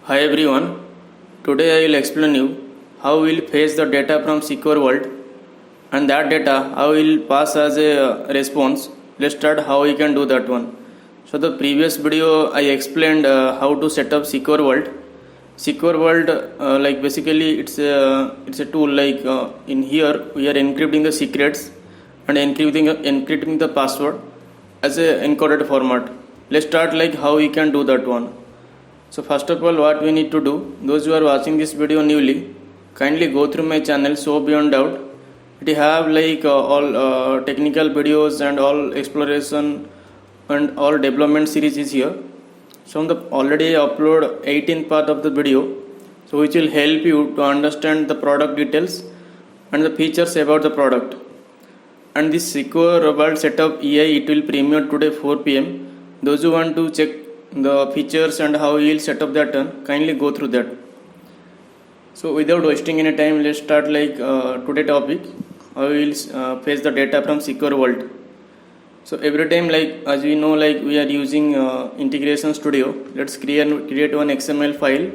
Hi everyone, today I will explain you how we will fetch the data from secure vault and that data how we will pass as a response. Let's start how we can do that one. So the previous video I explained how to set up secure vault. Secure vault like basically it's a tool like in here we are encrypting the secrets and encrypting the password as a encoded format. Let's start like how we can do that one. So first of all, what we need to do, those who are watching this video newly, kindly go through my channel So Beyond Doubt. It have like all technical videos and all exploration and all development series is here. So the already upload 18th part of the video, so which will help you to understand the product details and the features about the product. And this secure vault setup EI, it will premiere today 4 p.m. Those who want to check the features and how you will set up that kindly go through that. So without wasting any time, let's start like today topic. How we will fetch the data from secure vault. So every time like as we know like we are using integration studio. Let's create one XML file.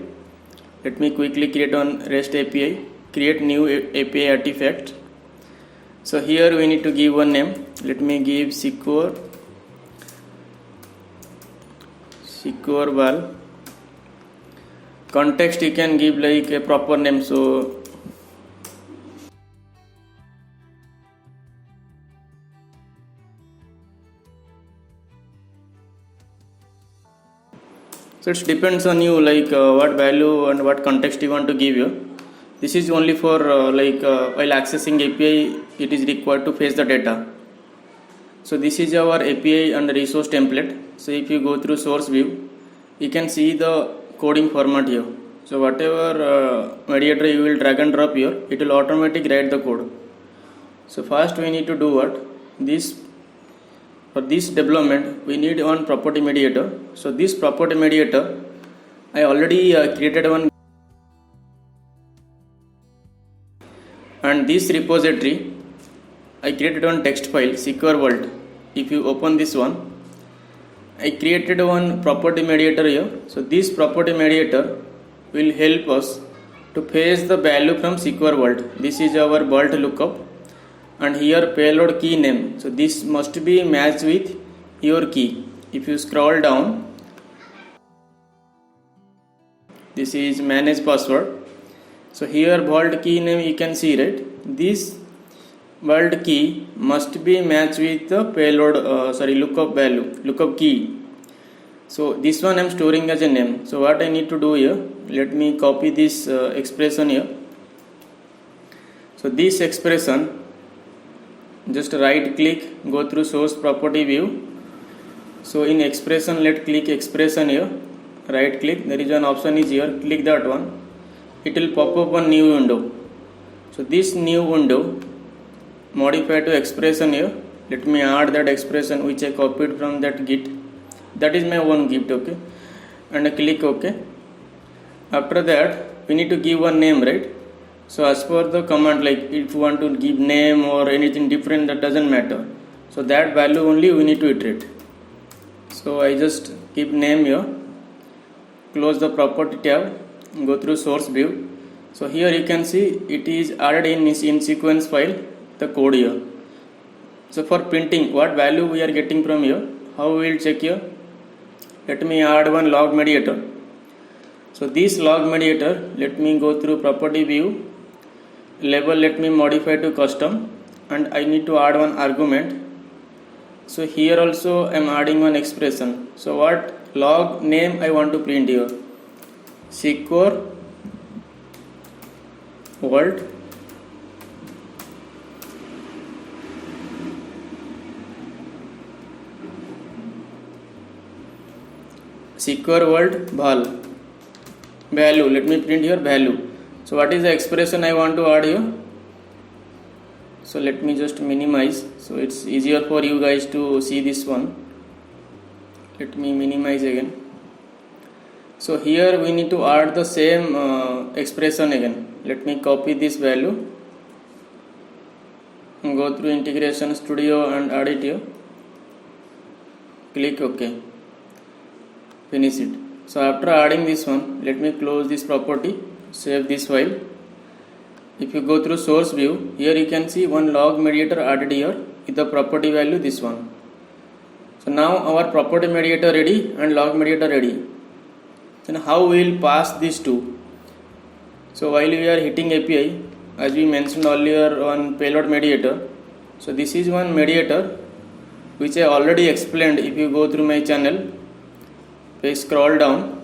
Let me quickly create one REST API. Create new API artifact. So here we need to give one name. Let me give secure val. Context you can give like a proper name. So it depends on you like what value and what context you want to give you. This is only for while accessing API it is required to fetch the data. So this is our API and resource template. So if you go through source view, you can see the coding format here. So whatever mediator you will drag and drop here, it will automatically write the code. So first we need to do what? For this development we need one property mediator. So this property mediator I already created one, and this repository I created one text file secure vault. If you open this one, I created one property mediator here. So this property mediator will help us to fetch the value from secure vault. This is our vault-lookup, and here payload key name. So this must be matched with your key. If you scroll down, this is manage password. So here vault key name you can see, right? This vault key must be matched with the payload lookup key. So this one I am storing as a name. So what I need to do here, let me copy this expression here. So this expression, just right click, go through source property view. So in expression, let click expression here, right click, there is an option is here, click that one. It will pop up one new window. So this new window, modify to expression here. Let me add that expression which I copied from that git. That is my own git, okay, and I click OK. After that we need to give one name, right? So as per the command, like if you want to give name or anything different, that doesn't matter. So that value only we need to iterate. So I just keep name here, close the property tab, go through source view. So here you can see it is added in sequence file the code here. So for printing what value we are getting from here, how we will check here? Let me add one log mediator. So this log mediator, let me go through property view, label let me modify to custom, and I need to add one argument. So here also I am adding one expression. So what log name I want to print here? Secure vault secure vault value. Let me print here value. So what is the expression I want to add here? So let me just minimize, so it's easier for you guys to see this one. Let me minimize again. So here we need to add the same expression again. Let me copy this value, go through integration studio and add it here. Click OK. Finish it. So after adding this one, let me close this property, save this file. If you go through source view, here you can see one log mediator added here with the property value this one. So now our property mediator ready and log mediator ready. Then how we will pass these two? So while we are hitting API, as we mentioned earlier on payload mediator, so this is one mediator which I already explained. If you go through my channel, please scroll down.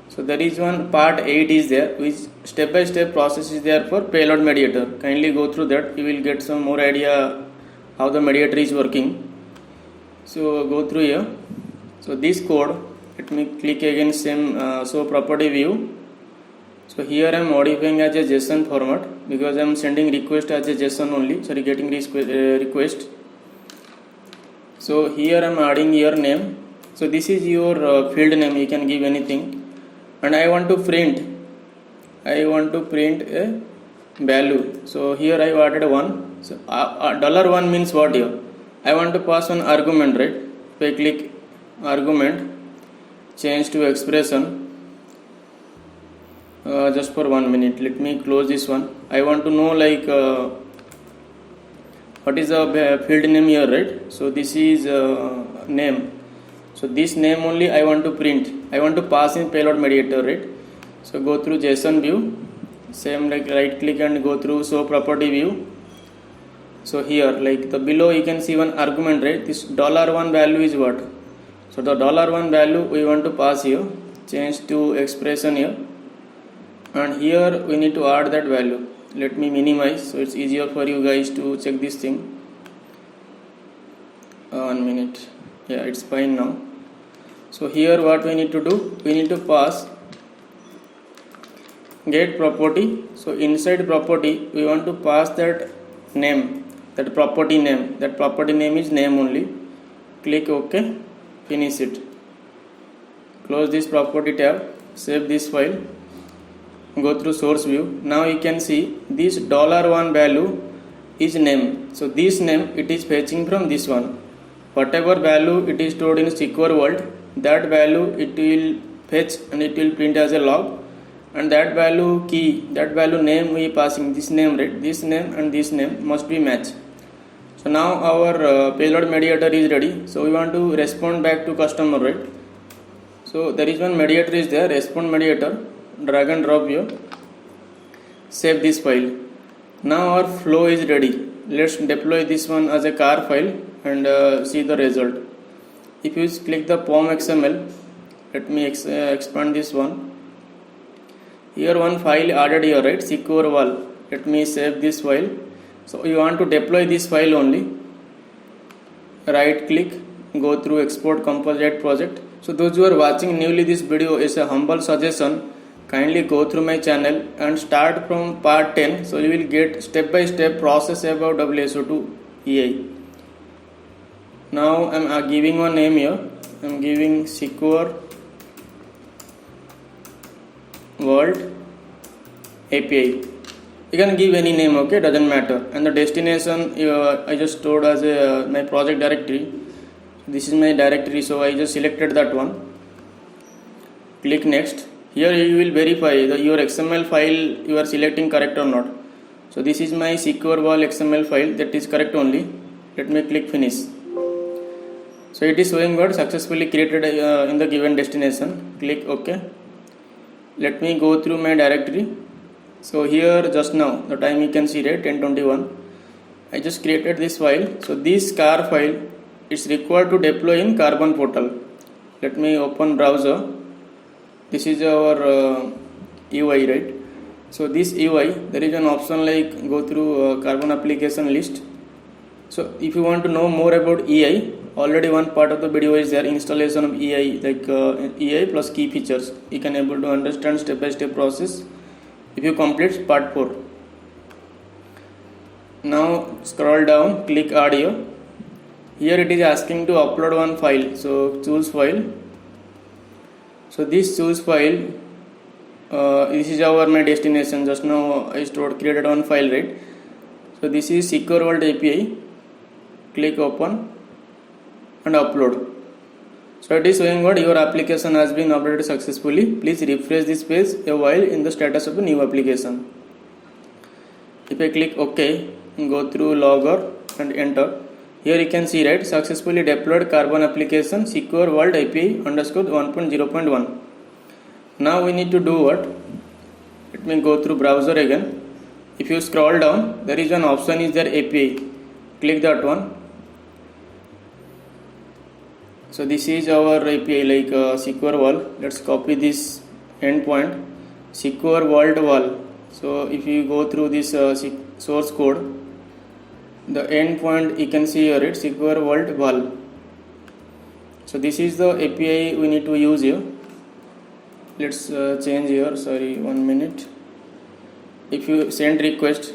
So there is one part 8 is there, which step by step process is there for payload mediator. Kindly go through that, you will get some more idea how the mediator is working. So go through here. So this code, let me click again same show property view. So here I am modifying as a JSON format because I am sending request as a JSON only, sorry, getting request. So here I am adding your name. So this is your field name, you can give anything. And I want to print a value. So here I added 1. So $1 means what here? I want to pass an argument, right? If I click argument, change to expression. Just for 1 minute, let me close this one. I want to know like what is the field name here, right? So this is name. So this name only I want to print. I want to pass in payload mediator, right? So go through JSON view, same like right click and go through show property view. So here like the below you can see one argument, right? This $1 value is what? So the $1 value we want to pass here, change to expression here, and here we need to add that value. Let me minimize so it's easier for you guys to check this thing. 1 minute. Yeah, it's fine now. So here what we need to do, we need to pass get property. So inside property we want to pass that name, that property name. That property name is name only. Click OK, finish it. Close this property tab, save this file, go through source view. Now you can see this $1 value is name. So this name it is fetching from this one. Whatever value it is stored in secure world, that value it will fetch and it will print as a log, and that value key, that value name we passing this name, right? This name and this name must be matched. So now our payload mediator is ready. So we want to respond back to customer, right? So there is one mediator is there, respond mediator. Drag and drop here. Save this file. Now our flow is ready. Let's deploy this one as a car file and see the result. If you click the POM XML, let me expand this one. Here one file added here, right? Secure wall. Let me save this file. So you want to deploy this file only. Right click, go through export composite project. So those who are watching newly this video, is a humble suggestion. Kindly go through my channel and start from part 10. So you will get step by step process about WSO2 EI. Now I am giving one name here. I am giving secure world API. You can give any name, okay, doesn't matter. And the destination I just stored as a my project directory. This is my directory, so I just selected that one. Click next. Here you will verify your XML file you are selecting correct or not. So this is my secure wall XML file, that is correct only. Let me click finish. So it is showing what successfully created in the given destination. Click OK. Let me go through my directory. So here just now the time you can see, right, 10:21. I just created this file. So this car file is required to deploy in Carbon portal. Let me open browser. This is our UI, right? So this UI, there is an option like go through Carbon application list. So if you want to know more about EI, already one part of the video is there, installation of EI, like EI plus key features. You can able to understand step by step process if you complete part 4. Now scroll down, click add here. Here it is asking to upload one file. So choose file. So this choose file, this is my destination. Just now I created one file, right? So this is secure world API. Click open and upload. So it is showing what your application has been updated successfully. Please refresh this page a while in the status of the new application. If I click OK, go through logger and enter. Here you can see, right, successfully deployed Carbon application secure vault API underscore 1.0.1. Now we need to do what? Let me go through browser again. If you scroll down, there is one option is there API. Click that one. So this is our API like secure wall. Let's copy this endpoint secure vault wall. So if you go through this source code, the endpoint you can see here, it's secure vault wall. So this is the API we need to use here. Let's change here, sorry, 1 minute. If you send request,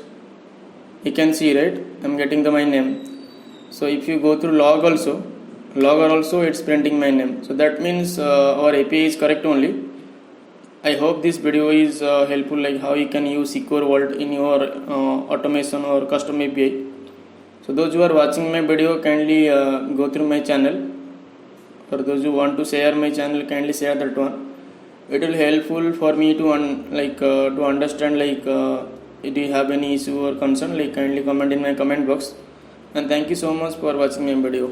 you can see, right, I'm getting my name. So if you go through logger also it's printing my name. So that means our API is correct only. I hope this video is helpful, like how you can use secure vault in your automation or custom API. So those who are watching my video, kindly go through my channel. For those who want to share my channel, kindly share that one. It will helpful for me to to understand, like if you have any issue or concern, like kindly comment in my comment box. And thank you so much for watching my video.